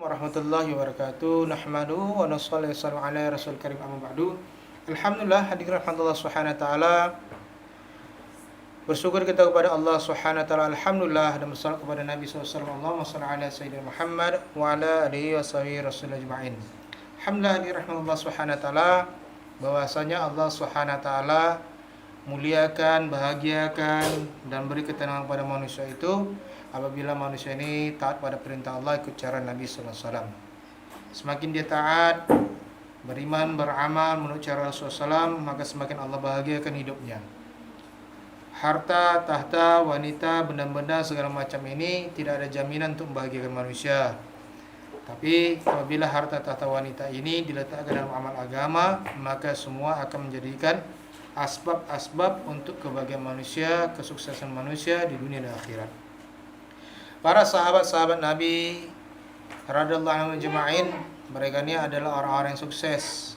warahmatullahi wabarakatuh. Nahmaduhu wa nusalli ala rasul karim amma ba'du. Alhamdulillah, hadirin rahmatullah subhanahu wa ta'ala. Bersyukur kita kepada Allah subhanahu wa ta'ala. Alhamdulillah, dan bersalat kepada Nabi SAW. Allahumma salli ala Sayyidina Muhammad wa ala alihi wa sahbihi rasul ajma'in. Alhamdulillah, hadirin rahmatullah subhanahu wa ta'ala, bahwasanya Allah subhanahu wa ta'ala muliakan, bahagiakan, dan beri ketenangan kepada manusia itu apabila manusia ini taat pada perintah Allah, ikut cara Nabi sallallahu alaihi wasallam. Semakin dia taat, beriman, beramal menurut cara Rasulullah SAW, maka semakin Allah bahagiakan hidupnya. Harta, tahta, wanita, benda-benda segala macam ini tidak ada jaminan untuk membahagiakan manusia. Tapi apabila harta, tahta, wanita ini diletakkan dalam amal agama, maka semua akan menjadikan asbab-asbab untuk kebahagiaan manusia, kesuksesan manusia di dunia dan akhirat. Para sahabat-sahabat Nabi radhiyallahu anhum ajma'in, mereka ini adalah orang-orang yang sukses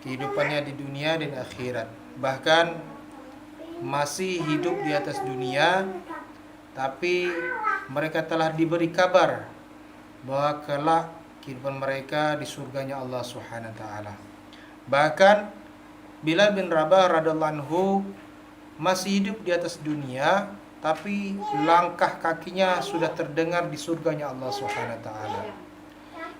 kehidupannya di dunia dan akhirat. Bahkan masih hidup di atas dunia, tapi mereka telah diberi kabar bahwa kelak kehidupan mereka di surganya Allah Subhanahu wa taala. Bahkan Bilal bin Rabah radhiyallahu anhu masih hidup di atas dunia, tapi langkah kakinya sudah terdengar di surganya Allah Subhanahu wa taala.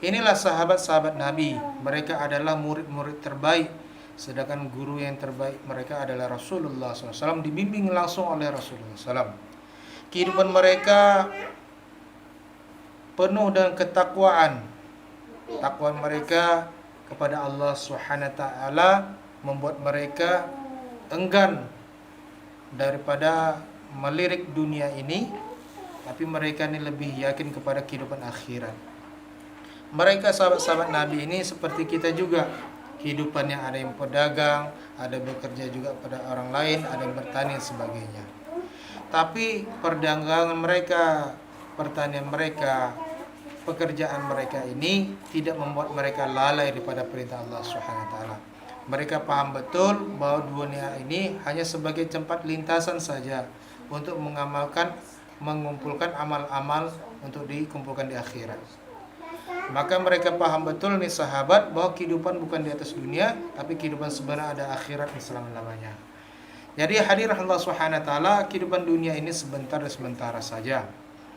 Inilah sahabat-sahabat Nabi. Mereka adalah murid-murid terbaik, sedangkan guru yang terbaik mereka adalah Rasulullah SAW, dibimbing langsung oleh Rasulullah SAW. Kehidupan mereka penuh dengan ketakwaan. Takwa mereka kepada Allah Subhanahu wa taala membuat mereka enggan daripada melirik dunia ini, tapi mereka ini lebih yakin kepada kehidupan akhirat. Mereka sahabat-sahabat Nabi ini seperti kita juga, kehidupannya ada yang pedagang, ada bekerja juga pada orang lain, ada yang bertani dan sebagainya. Tapi perdagangan mereka, pertanian mereka, pekerjaan mereka ini tidak membuat mereka lalai daripada perintah Allah Subhanahu wa taala. Mereka paham betul bahwa dunia ini hanya sebagai tempat lintasan saja untuk mengumpulkan amal-amal untuk dikumpulkan di akhirat. Maka mereka paham betul nih sahabat bahwa kehidupan bukan di atas dunia, tapi kehidupan sebenarnya ada akhirat yang selama-lamanya. Jadi hadirin Allah Subhanahu wa taala, kehidupan dunia ini sebentar dan sementara saja.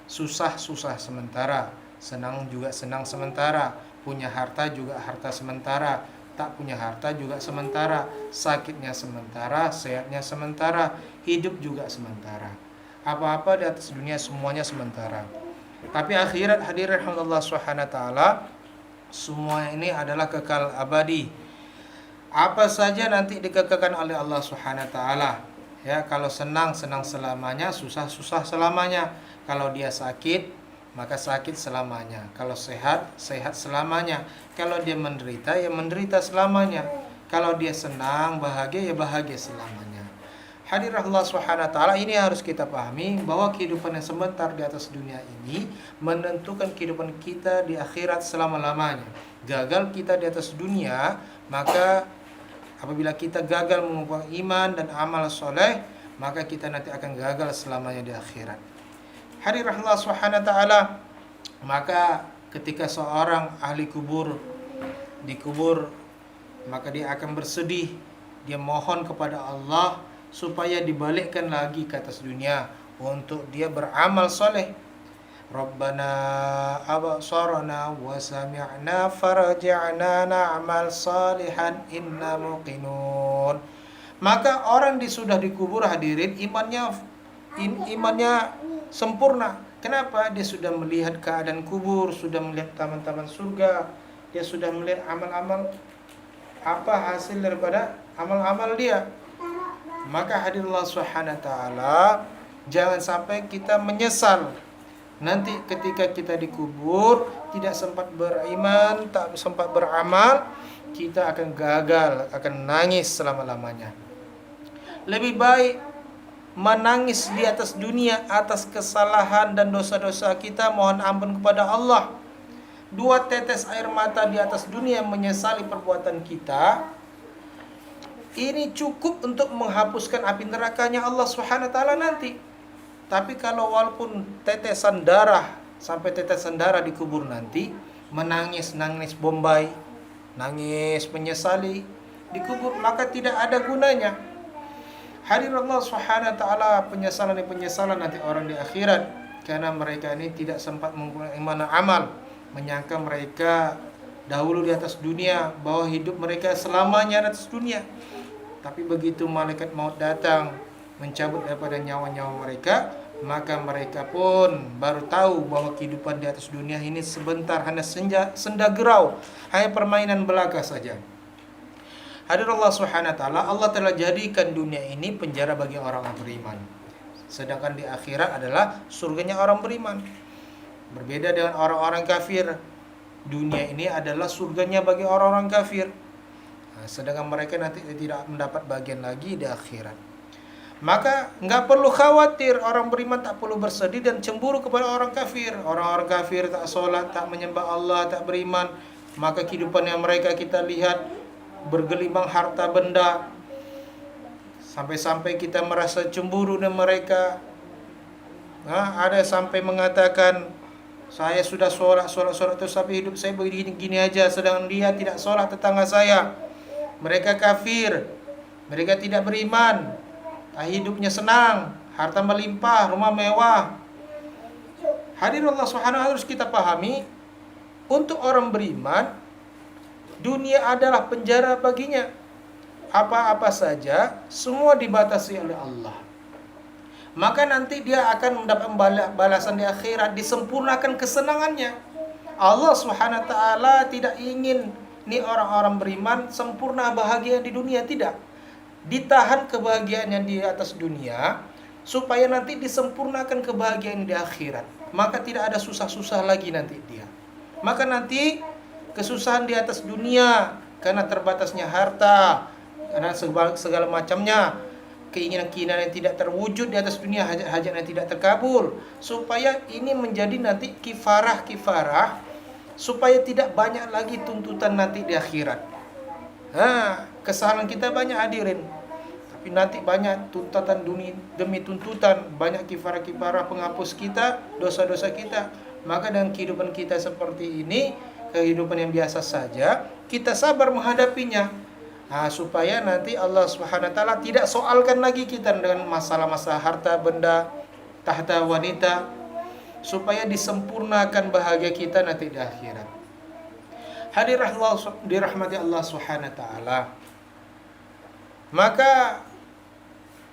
Susah-susah sementara, senang juga senang sementara, punya harta juga harta sementara, tak punya harta juga sementara, sakitnya sementara, sehatnya sementara, hidup juga sementara. Apa-apa di atas dunia semuanya sementara. Tapi akhirat, hadirin Allah Subhanahu wa taala, semua ini adalah kekal abadi. Apa saja nanti dikekalkan oleh Allah Subhanahu wa taala. Ya, kalau senang senang selamanya, susah susah selamanya. Kalau dia sakit, maka sakit selamanya. Kalau sehat, sehat selamanya. Kalau dia menderita, ya menderita selamanya. Kalau dia senang, bahagia, ya bahagia selamanya. Hadir Allah Subhanahu wa taala, ini harus kita pahami bahwa kehidupan yang sebentar di atas dunia ini menentukan kehidupan kita di akhirat selama-lamanya. Gagal kita di atas dunia, maka apabila kita gagal mengumpulkan iman dan amal soleh, maka kita nanti akan gagal selamanya di akhirat. Hadir Allah Subhanahu wa taala, maka ketika seorang ahli kubur dikubur, maka dia akan bersedih, dia mohon kepada Allah supaya dibalikkan lagi ke atas dunia untuk dia beramal soleh. Rabbana absarna wa sami'na farji'na na'mal salihan inna muqinun. Maka orang sudah dikubur hadirin, imannya sempurna. Kenapa? Dia sudah melihat keadaan kubur, sudah melihat taman-taman surga, dia sudah melihat amal-amal, apa hasil daripada amal-amal dia. Maka hadir Allah Subhanahu wa taala, jangan sampai kita menyesal nanti ketika kita dikubur, tidak sempat beriman, tak sempat beramal, kita akan gagal, akan nangis selama-lamanya. Lebih baik menangis di atas dunia atas kesalahan dan dosa-dosa kita, mohon ampun kepada Allah. 2 tetes air mata di atas dunia menyesali perbuatan kita, ini cukup untuk menghapuskan api nerakanya Allah Subhanahu wa taala nanti. Tapi kalau walaupun tetesan darah sampai tetes darah di kubur nanti, menangis bombay, nangis menyesali di kubur, maka tidak ada gunanya. Hadir Allah Subhanahu wa taala, penyesalan nanti orang di akhirat karena mereka ini tidak sempat menggunakan iman amal, menyangka mereka dahulu di atas dunia bahwa hidup mereka selamanya di atas dunia. Tapi begitu malaikat maut datang mencabut daripada nyawa-nyawa mereka, maka mereka pun baru tahu bahwa kehidupan di atas dunia ini sebentar, hanya senda gurau, hanya permainan belaka saja. Hadir Allah Subhanahu wa taala, Allah telah jadikan dunia ini penjara bagi orang beriman. Sedangkan di akhirat adalah surganya orang beriman. Berbeda dengan orang-orang kafir. Dunia ini adalah surganya bagi orang-orang kafir. Sedangkan mereka nanti tidak mendapat bagian lagi di akhirat. Maka nggak perlu khawatir, orang beriman tak perlu bersedih dan cemburu kepada orang kafir. Orang-orang kafir tak sholat, tak menyembah Allah, tak beriman, maka kehidupan yang mereka kita lihat bergelimang harta benda, sampai-sampai kita merasa cemburu dengan mereka. Ada sampai mengatakan, saya sudah sholat terus tapi hidup saya begini aja, sedangkan dia tidak sholat, tetangga saya. Mereka kafir, mereka tidak beriman, hidupnya senang, harta melimpah, rumah mewah. Hadir Allah Subhanahu wa taala, harus kita pahami, untuk orang beriman dunia adalah penjara baginya. Apa-apa saja semua dibatasi oleh Allah. Maka nanti dia akan mendapat balasan di akhirat, disempurnakan kesenangannya. Allah Subhanahu wa taala tidak ingin nih orang-orang beriman sempurna bahagia di dunia, tidak. Ditahan kebahagiaannya di atas dunia supaya nanti disempurnakan kebahagiaan di akhirat. Maka tidak ada susah-susah lagi nanti dia. Maka nanti kesusahan di atas dunia karena terbatasnya harta, karena segala macamnya, keinginan-keinginan yang tidak terwujud di atas dunia, hajat yang tidak terkabul, supaya ini menjadi nanti kifarah supaya tidak banyak lagi tuntutan nanti di akhirat. Kesalahan kita banyak hadirin, tapi nanti banyak tuntutan demi tuntutan, banyak kifarah penghapus kita, dosa-dosa kita. Maka dengan kehidupan kita seperti ini, kehidupan yang biasa saja, kita sabar menghadapinya. Supaya nanti Allah Subhanahu wa taala tidak soalkan lagi kita dengan masalah-masalah harta benda, tahta wanita, supaya disempurnakan bahagia kita nanti di akhirat. Hadir Allah dirahmati Allah Subhanahu wa taala. Maka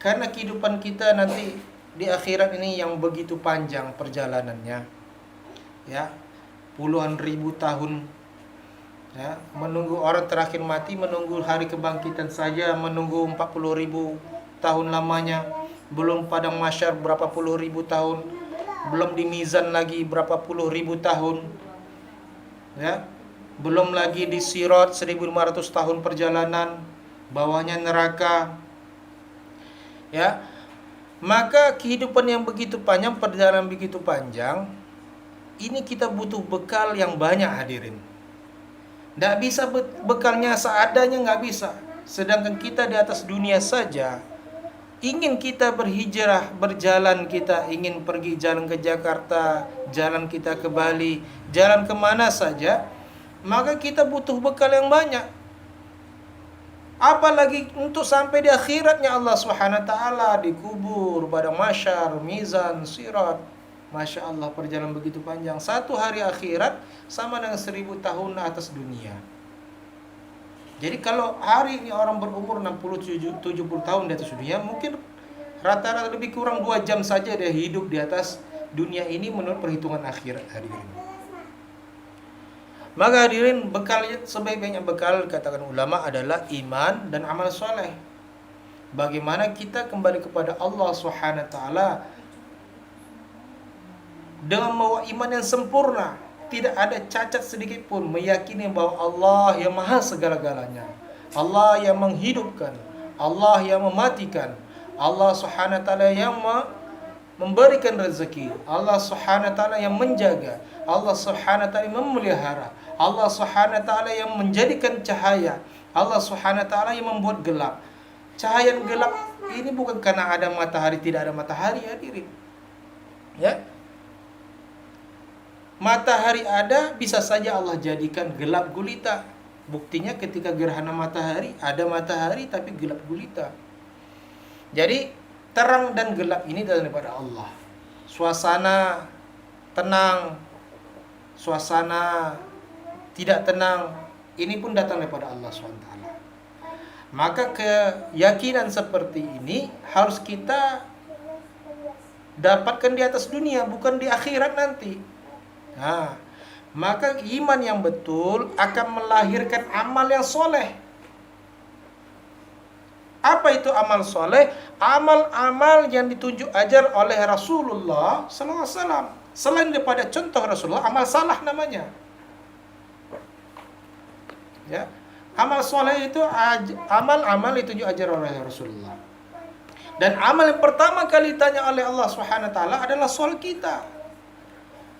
karena kehidupan kita nanti di akhirat ini yang begitu panjang perjalanannya, ya, puluhan ribu tahun, ya, menunggu orang terakhir mati, menunggu hari kebangkitan saja menunggu 40.000 tahun lamanya, belum padang mahsyar berapa puluh ribu tahun, belum di mizan lagi berapa puluh ribu tahun, ya, belum lagi di sirat 1500 tahun perjalanan, bawahnya neraka, ya. Maka kehidupan yang begitu panjang, perjalanan begitu panjang, ini kita butuh bekal yang banyak hadirin. Tidak bisa bekalnya seadanya, nggak bisa. Sedangkan kita di atas dunia saja, ingin kita berhijrah, berjalan, kita ingin pergi jalan ke Jakarta, jalan kita ke Bali, jalan kemana saja, maka kita butuh bekal yang banyak. Apalagi untuk sampai di akhiratnya Allah Subhanahu wa taala, di kubur, pada mahsyar, mizan, sirat. Masya Allah, perjalanan begitu panjang. Satu hari akhirat sama dengan 1000 tahun atas dunia. Jadi kalau hari ini orang berumur 60-70 tahun di atas dunia, mungkin rata-rata lebih kurang 2 jam saja dia hidup di atas dunia ini menurut perhitungan akhirat hadirin. Maka hadirin, bekal, sebaik-baiknya bekal katakan ulama adalah iman dan amal soleh. Bagaimana kita kembali kepada Allah Subhanahu wa taala dengan membawa iman yang sempurna, tidak ada cacat sedikit pun, meyakini bahwa Allah yang maha segala-galanya, Allah yang menghidupkan, Allah yang mematikan, Allah Subhanahu wa taala yang memberikan rezeki, Allah Subhanahu wa taala yang menjaga, Allah Subhanahu wa taala yang memelihara, Allah Subhanahu wa taala yang menjadikan cahaya, Allah Subhanahu wa taala yang membuat gelap. Cahaya yang gelap ini bukan karena ada matahari, tidak ada matahari hadirin. Ya. Matahari ada, bisa saja Allah jadikan gelap gulita. Buktinya ketika gerhana matahari, ada matahari tapi gelap gulita. Jadi terang dan gelap ini daripada Allah. Suasana tenang, suasana tidak tenang, ini pun datang daripada Allah SWT. Maka keyakinan seperti ini harus kita dapatkan di atas dunia, bukan di akhirat nanti. Nah, maka iman yang betul akan melahirkan amal yang soleh. Apa itu amal soleh? Amal-amal yang ditunjuk ajar oleh Rasulullah SAW. Selain daripada contoh Rasulullah, amal salah namanya. Ya, amal soleh itu amal-amal ditunjuk ajar oleh Rasulullah. Dan amal yang pertama kali ditanya oleh Allah Subhanahu wa taala adalah solat kita.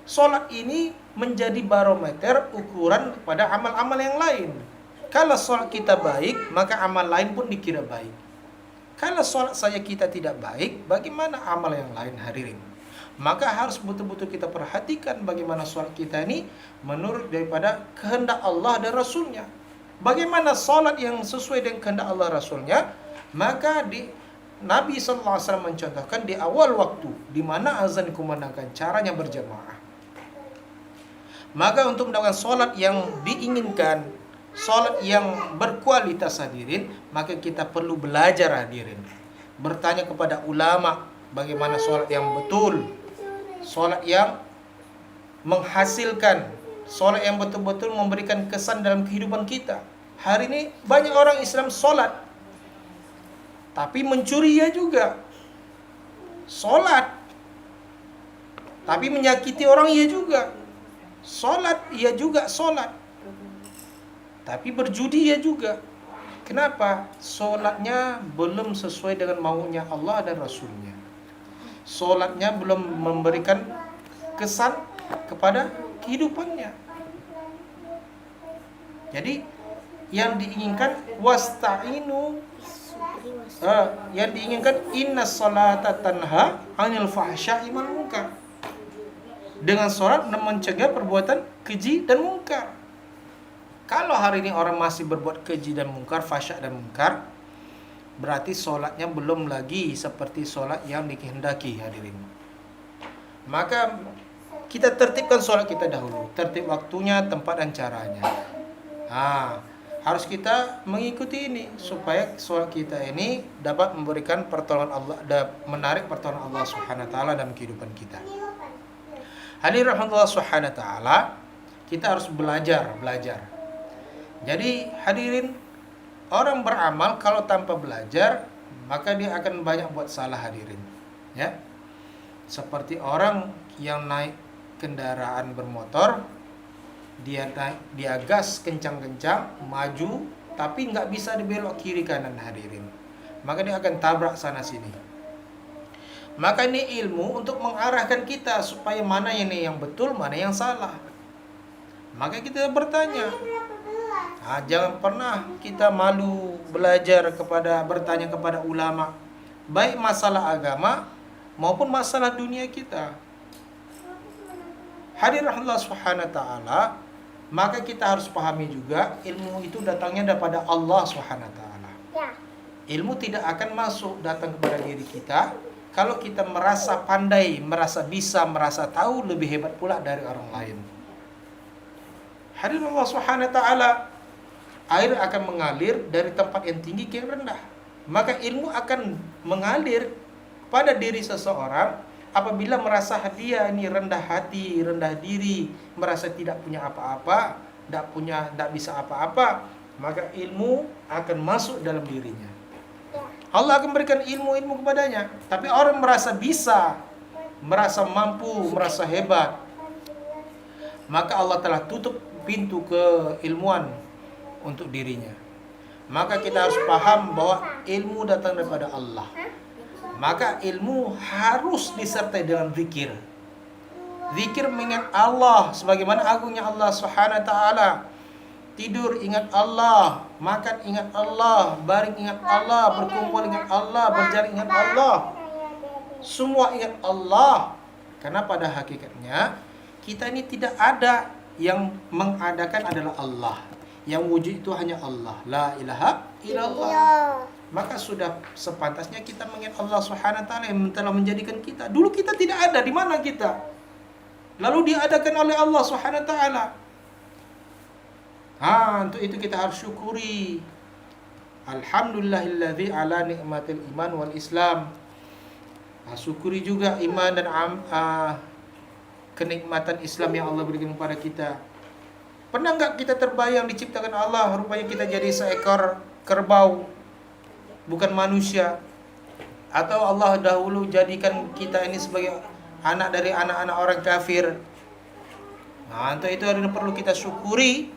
Solat ini menjadi barometer ukuran pada amal-amal yang lain. Kalau solat kita baik, maka amal lain pun dikira baik. Kalau solat saja kita tidak baik, bagaimana amal yang lain, hadirin? Maka harus betul-betul kita perhatikan bagaimana solat kita ini menurut daripada kehendak Allah dan Rasulnya. Bagaimana solat yang sesuai dengan kehendak Allah Rasulnya? Maka Nabi SAW mencontohkan di awal waktu, di mana azan dikumandangkan, caranya berjamaah. Maka untuk mendapatkan solat yang diinginkan, solat yang berkualitas, hadirin, maka kita perlu belajar, hadirin. Bertanya kepada ulama bagaimana solat yang betul, solat yang menghasilkan, solat yang betul-betul memberikan kesan dalam kehidupan kita. Hari ini banyak orang Islam solat, tapi mencuri ya juga. Solat, tapi menyakiti orang ya juga. Solat ya juga solat, tapi berjudi ya juga. Kenapa? Solatnya belum sesuai dengan maunya Allah dan Rasulnya. Solatnya belum memberikan kesan kepada kehidupannya. Jadi yang diinginkan wasta'inu, yang diinginkan inna salata tanha 'anil fahsya'i wal munkar. Dengan salat mencegah perbuatan keji dan mungkar. Kalau hari ini orang masih berbuat keji dan mungkar, fahsya dan mungkar, berarti solatnya belum lagi seperti solat yang dikehendaki, hadirin. Maka kita tertibkan solat kita dahulu, tertib waktunya, tempat dan caranya. Harus kita mengikuti ini supaya solat kita ini dapat memberikan pertolongan Allah, menarik pertolongan Allah Subhanahu wa taala dalam kehidupan kita. Hadirin rahmatullah Subhanahu wa taala, kita harus belajar. Jadi hadirin, orang beramal kalau tanpa belajar, maka dia akan banyak buat salah, hadirin. Ya. Seperti orang yang naik kendaraan bermotor, dia gas kencang-kencang, maju, tapi nggak bisa dibelok kiri kanan, hadirin. Maka dia akan tabrak sana sini. Maka ini ilmu untuk mengarahkan kita supaya mana ini yang betul, mana yang salah. Maka kita bertanya. Jangan pernah kita malu bertanya kepada ulama, baik masalah agama maupun masalah dunia kita. Hadirin Allah Subhanahu wa taala, maka kita harus pahami juga ilmu itu datangnya daripada Allah Subhanahu wa taala. Ilmu tidak akan masuk datang kepada diri kita kalau kita merasa pandai, merasa bisa, merasa tahu lebih hebat pula dari orang lain. Hadirin Allah Subhanahu wa taala, air akan mengalir dari tempat yang tinggi ke yang rendah. Maka ilmu akan mengalir pada diri seseorang apabila merasa dia ini rendah hati, rendah diri, merasa tidak punya apa-apa, tidak bisa apa-apa, maka ilmu akan masuk dalam dirinya. Allah akan berikan ilmu-ilmu kepadanya. Tapi orang merasa bisa, merasa mampu, merasa hebat, maka Allah telah tutup pintu keilmuan untuk dirinya. Maka kita harus paham bahwa ilmu datang daripada Allah. Maka ilmu harus disertai dengan zikir. Zikir mengingat Allah sebagaimana agungnya Allah Subhanahu wa taala. Tidur ingat Allah, makan ingat Allah, baring ingat Allah, berkumpul ingat Allah, berjalan ingat Allah. Semua ingat Allah. Karena pada hakikatnya kita ini tidak ada, yang mengadakan adalah Allah. Yang wujud itu hanya Allah. La ilaha illallah. Maka sudah sepantasnya kita mengingat Allah Subhanahu wa taala yang telah menjadikan kita. Dulu kita tidak ada, di mana kita? Lalu diadakan oleh Allah Subhanahu wa taala. Untuk itu kita harus syukuri. Alhamdulillahilladzi ala ni'matil iman wal Islam. Syukuri juga iman dan kenikmatan Islam yang Allah berikan kepada kita. Pernah enggak kita terbayang diciptakan Allah, rupanya kita jadi seekor kerbau, bukan manusia? Atau Allah dahulu jadikan kita ini sebagai anak dari anak-anak orang kafir? Untuk itu perlu kita syukuri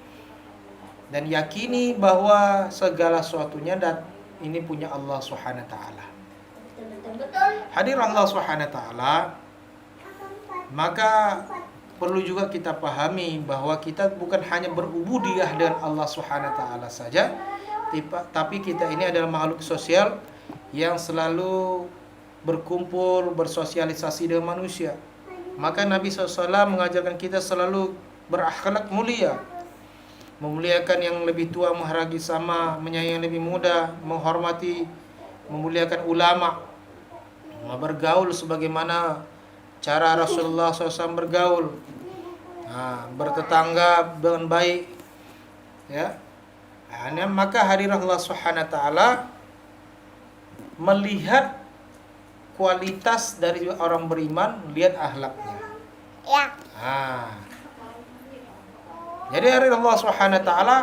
dan yakini bahwa segala sesuatunya dan ini punya Allah Subhanahu wa taala. Hadir Allah Subhanahu wa taala, maka perlu juga kita pahami bahwa kita bukan hanya berubudiyah dengan Allah Subhanahu wa taala saja, tapi kita ini adalah makhluk sosial yang selalu berkumpul, bersosialisasi dengan manusia. Maka Nabi SAW mengajarkan kita selalu berakhlak mulia, memuliakan yang lebih tua, menghargai sama, menyayangi yang lebih muda, menghormati, memuliakan ulama, bergaul sebagaimana cara Rasulullah SAW bergaul, bertetangga dengan baik, ya. Maka hadir Allah Subhanahu wa taala melihat kualitas dari orang beriman, lihat akhlaknya. Ya. Jadi hadir Allah Subhanahu wa taala,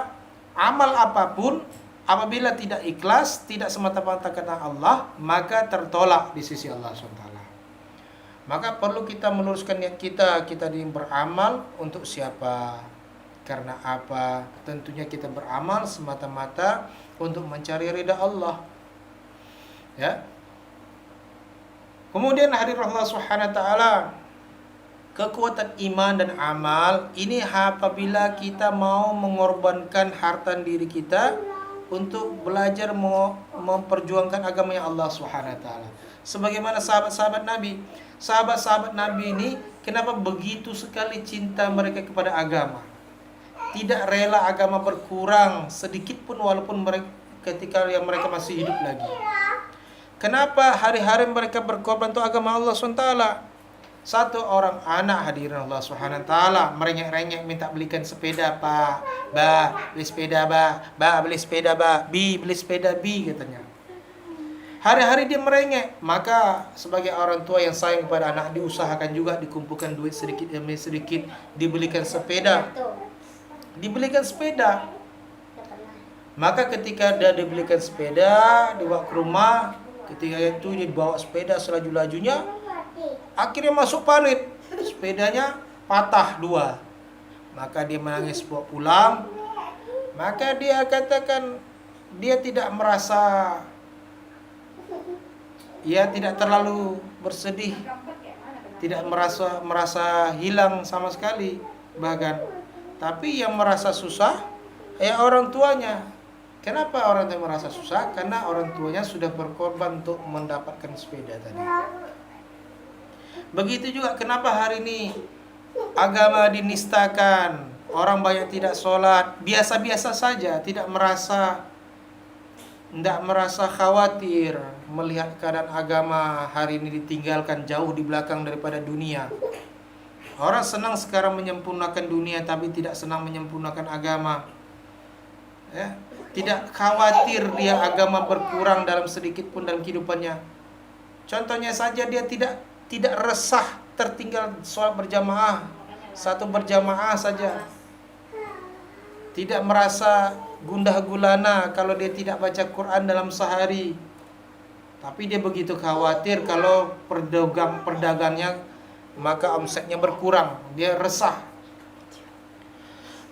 amal apapun apabila tidak ikhlas, tidak semata-mata karena Allah, maka tertolak di sisi Allah SWT. Maka perlu kita meluruskan niat kita ini beramal untuk siapa, karena apa? Tentunya kita beramal semata-mata untuk mencari ridha Allah. Ya. Kemudian hadir Allah Subhanahu wa taala, kekuatan iman dan amal ini apabila kita mau mengorbankan harta diri kita untuk belajar memperjuangkan agamanya Allah Subhanahu wa taala. Sebagaimana sahabat-sahabat Nabi. Sahabat-sahabat Nabi ini kenapa begitu sekali cinta mereka kepada agama? Tidak rela agama berkurang sedikit pun walaupun ketika yang mereka masih hidup lagi. Kenapa hari-hari mereka berkorban untuk agama Allah SWT? Satu orang anak hadirin Allah Subhanahu wa taala merengek-rengek minta belikan sepeda, Pak. Beli sepeda, beli sepeda, beli sepeda, katanya. Hari-hari dia merengek, maka sebagai orang tua yang sayang kepada anak diusahakan juga dikumpulkan duit sedikit demi sedikit, dibelikan sepeda. Maka ketika dia dibelikan sepeda, dibawa ke rumah, ketika itu dia bawa sepeda selaju-lajunya, akhirnya masuk parit, sepedanya patah 2. Maka dia menangis pulang. Maka dia katakan dia tidak merasa, tidak terlalu bersedih, tidak merasa hilang sama sekali bahkan. Tapi yang merasa susah orang tuanya. Kenapa orang tua merasa susah? Karena orang tuanya sudah berkorban untuk mendapatkan sepeda tadi. Begitu juga kenapa hari ini agama dinistakan, orang banyak tidak sholat, biasa-biasa saja, tidak merasa khawatir melihat keadaan agama hari ini ditinggalkan jauh di belakang daripada dunia. Orang senang sekarang menyempurnakan dunia tapi tidak senang menyempurnakan agama. Ya, tidak khawatir dia agama berkurang dalam sedikit pun dalam kehidupannya. Contohnya saja dia tidak resah tertinggal sholat berjamaah, satu berjamaah saja. Tidak merasa gundah gulana kalau dia tidak baca Quran dalam sehari. Tapi dia begitu khawatir kalau perdagangnya maka omsetnya berkurang, dia resah.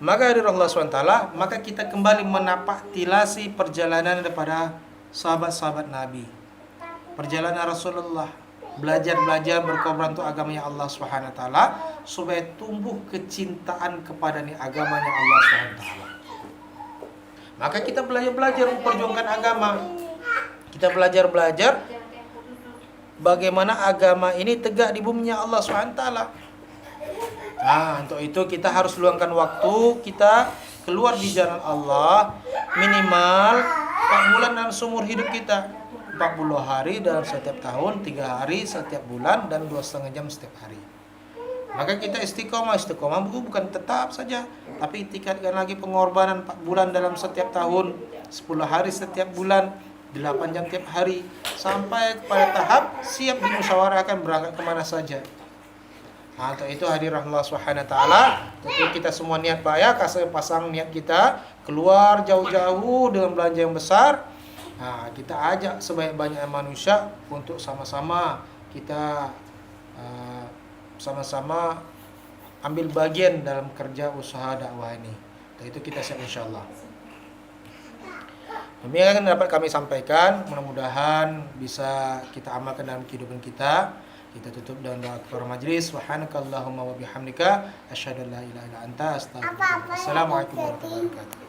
Maka dari Allah SWT, maka kita kembali menapak tilasi perjalanan daripada sahabat-sahabat Nabi, perjalanan Rasulullah, belajar berkorban untuk agamanya Allah Subhanahu wa taala supaya tumbuh kecintaan kepada agamanya Allah Subhanahu wa taala. Maka kita belajar memperjuangkan agama. Kita belajar bagaimana agama ini tegak di buminya Allah Subhanahu wa taala. Nah, untuk itu kita harus luangkan waktu kita keluar di jalan Allah minimal 4 bulan dalam seumur hidup kita. 40 hari dalam setiap tahun, 3 hari setiap bulan, dan 2,5 jam setiap hari. Maka kita istiqomah bukan tetap saja, tapi tingkatkan lagi pengorbanan 4 bulan dalam setiap tahun, 10 hari setiap bulan, 8 jam tiap hari, sampai kepada tahap siap dimusyawarahkan berangkat kemana saja. Nah, untuk itu hadirin Allah Subhanahu wa taala, tentu kita semua niat baik, pasang niat kita keluar jauh-jauh dengan belanja yang besar. Nah, kita ajak sebanyak-banyaknya manusia untuk sama-sama kita sama-sama ambil bagian dalam kerja usaha dakwah ini. Dan itu kita siap insyaallah. Demikian yang dapat kami sampaikan, mudah-mudahan bisa kita amalkan dalam kehidupan kita. Kita tutup dengan doa kepada majelis. Subhanakallahumma wa bihamdika asyhadu an la ilaha illa anta astaghfiruka. Assalamualaikum warahmatullahi wabarakatuh.